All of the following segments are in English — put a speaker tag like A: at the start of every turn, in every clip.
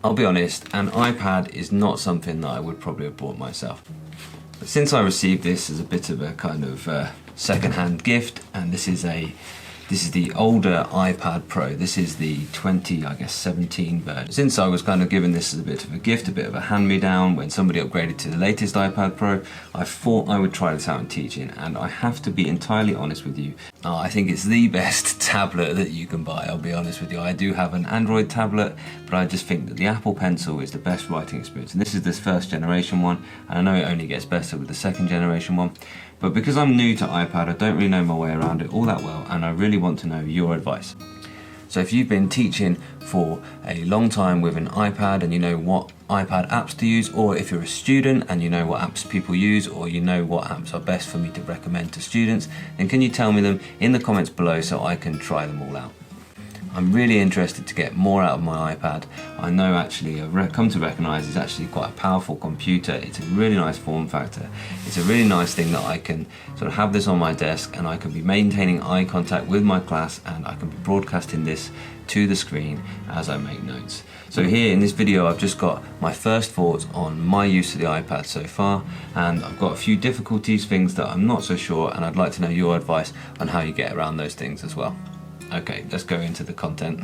A: I'll be honest, an iPad is not something that I would probably have bought myself. But since I received this as a bit of a kind of second-hand gift, and this is the older iPad Pro. This is the 17 version. Since I was kind of given this as a bit of a gift, a bit of a hand-me-down when somebody upgraded to the latest iPad Pro, I thought I would try this out in teaching, and I have to be entirely honest with you. I think it's the best tablet that you can buy, I'll be honest with you. I do have an Android tablet, but I just think that the Apple Pencil is the best writing experience. And this is this first generation one, and I know it only gets better with the second generation one. But because I'm new to iPad, I don't really know my way around it all that well, and I really want to know your advice. So if you've been teaching for a long time with an iPad and you know what iPad apps to use, or if you're a student and you know what apps people use, or you know what apps are best for me to recommend to students, then can you tell me them in the comments below so I can try them all out? I'm really interested to get more out of my iPad. I know actually, I've come to recognise it's actually quite a powerful computer. It's a really nice form factor. It's a really nice thing that I can sort of have this on my desk and I can be maintaining eye contact with my class, and I can be broadcasting this to the screen as I make notes. So here in this video I've just got my first thoughts on my use of the iPad so far, and I've got a few difficulties, things that I'm not so sure, and I'd like to know your advice on how you get around those things as well. Okay, let's go into the content.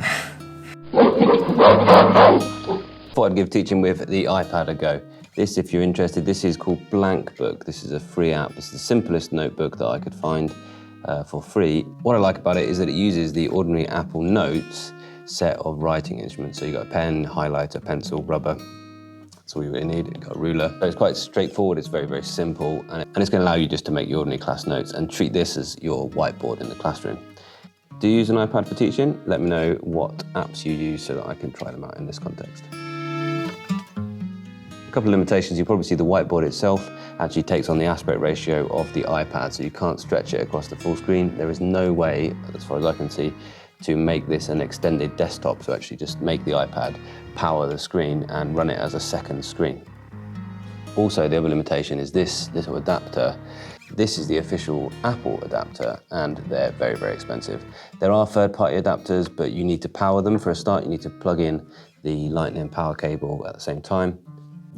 A: Thought I'd give teaching with the iPad a go. This, if you're interested, this is called Blank Book. This is a free app. It's the simplest notebook that I could find for free. What I like about it is that it uses the ordinary Apple Notes set of writing instruments. So you've got a pen, highlighter, pencil, rubber. That's all you really need. You've got a ruler. So it's quite straightforward. It's very, very simple. And it's going to allow you just to make your ordinary class notes and treat this as your whiteboard in the classroom. Do you use an iPad for teaching? Let me know what apps you use so that I can try them out in this context. A couple of limitations. You probably see the whiteboard itself actually takes on the aspect ratio of the iPad, so you can't stretch it across the full screen. There is no way, as far as I can see, to make this an extended desktop, so actually just make the iPad power the screen and run it as a second screen. Also, the other limitation is this little adapter. This is the official Apple adapter, and they're very, very expensive. There are third-party adapters, but you need to power them for a start. You need to plug in the Lightning power cable at the same time.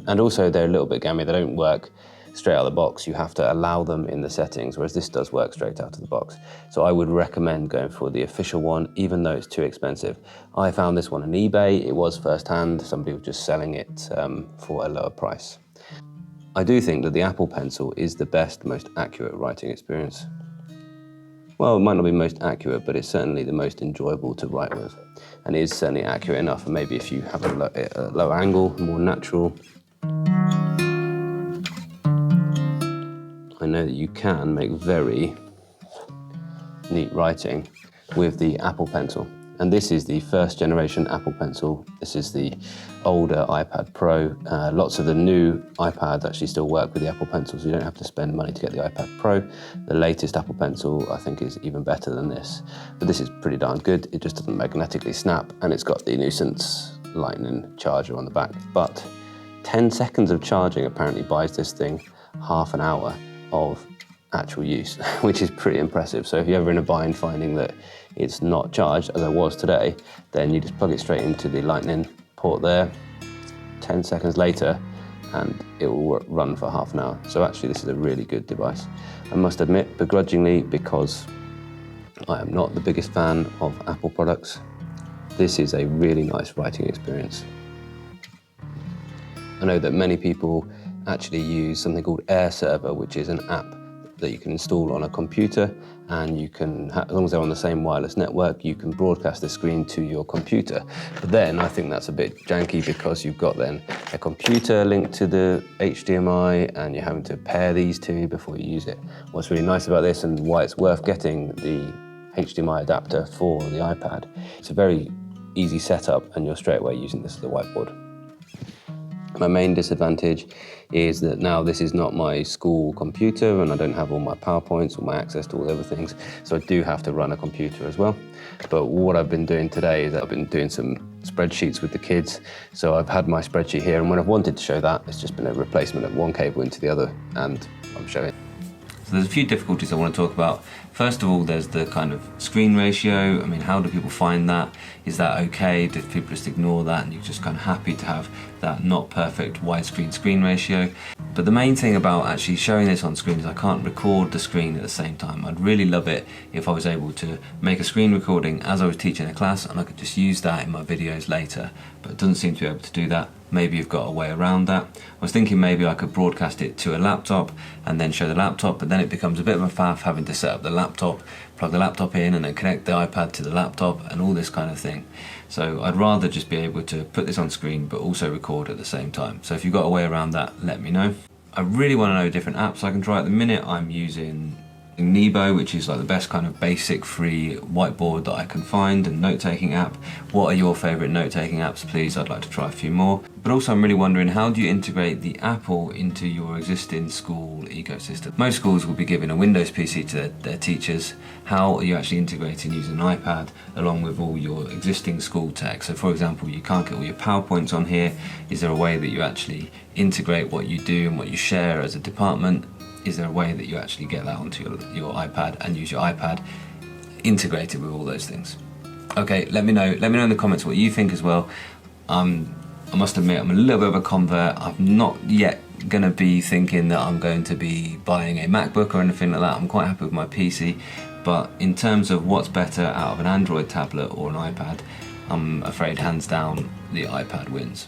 A: And also, they're a little bit gammy. They don't work straight out of the box. You have to allow them in the settings, whereas this does work straight out of the box. So I would recommend going for the official one, even though it's too expensive. I found this one on eBay. It was first-hand. Somebody was just selling it for a lower price. I do think that the Apple Pencil is the best, most accurate writing experience. Well, it might not be most accurate, but it's certainly the most enjoyable to write with. And it is certainly accurate enough, and maybe if you have a low angle, more natural. I know that you can make very neat writing with the Apple Pencil. And this is the first generation Apple Pencil. This is the older iPad Pro. Lots of the new iPads actually still work with the Apple Pencil, so you don't have to spend money to get the iPad Pro. The latest Apple Pencil, I think, is even better than this. But this is pretty darn good. It just doesn't magnetically snap, and it's got the nuisance Lightning charger on the back. But 10 seconds of charging apparently buys this thing half an hour of actual use, which is pretty impressive. So if you're ever in a bind finding that it's not charged, as I was today, then you just plug it straight into the Lightning port there, 10 seconds later, and it will run for half an hour. So actually this is a really good device. I must admit, begrudgingly, because I am not the biggest fan of Apple products, this is a really nice writing experience. I know that many people actually use something called Air Server, which is an app that you can install on a computer, and you can, as long as they're on the same wireless network, you can broadcast the screen to your computer. But then I think that's a bit janky, because you've got then a computer linked to the HDMI and you're having to pair these two before you use it. What's really nice about this, and why it's worth getting the HDMI adapter for the iPad, it's a very easy setup and you're straight away using this as a whiteboard. My main disadvantage is that now this is not my school computer and I don't have all my PowerPoints or my access to all the other things, so I do have to run a computer as well. But what I've been doing today is I've been doing some spreadsheets with the kids. So I've had my spreadsheet here, and when I've wanted to show that, it's just been a replacement of one cable into the other, and I'm showing. So there's a few difficulties I want to talk about. First of all, there's the kind of screen ratio. I mean, how do people find that? Is that okay? Do people just ignore that and you're just kind of happy to have that not perfect widescreen screen ratio? But the main thing about actually showing this on screen is I can't record the screen at the same time. I'd really love it if I was able to make a screen recording as I was teaching a class and I could just use that in my videos later, but it doesn't seem to be able to do that. Maybe you've got a way around that. I was thinking maybe I could broadcast it to a laptop and then show the laptop, but then it becomes a bit of a faff having to set up the laptop, plug the laptop in and then connect the iPad to the laptop and all this kind of thing. So I'd rather just be able to put this on screen but also record at the same time. So if you've got a way around that, let me know. I really want to know different apps I can try. At the minute I'm using Nebo, which is like the best kind of basic free whiteboard that I can find, and note-taking app. What are your favourite note-taking apps, please? I'd like to try a few more. But also I'm really wondering, how do you integrate the Apple into your existing school ecosystem? Most schools will be giving a Windows PC to their teachers. How are you actually integrating using an iPad along with all your existing school tech? So for example, you can't get all your PowerPoints on here. Is there a way that you actually integrate what you do and what you share as a department? Is there a way that you actually get that onto your iPad and use your iPad integrated with all those things? Okay, let me know in the comments what you think as well. I must admit I'm a little bit of a convert. I'm not yet going to be thinking that I'm going to be buying a MacBook or anything like that. I'm quite happy with my PC, but in terms of what's better out of an Android tablet or an iPad, I'm afraid hands down the iPad wins.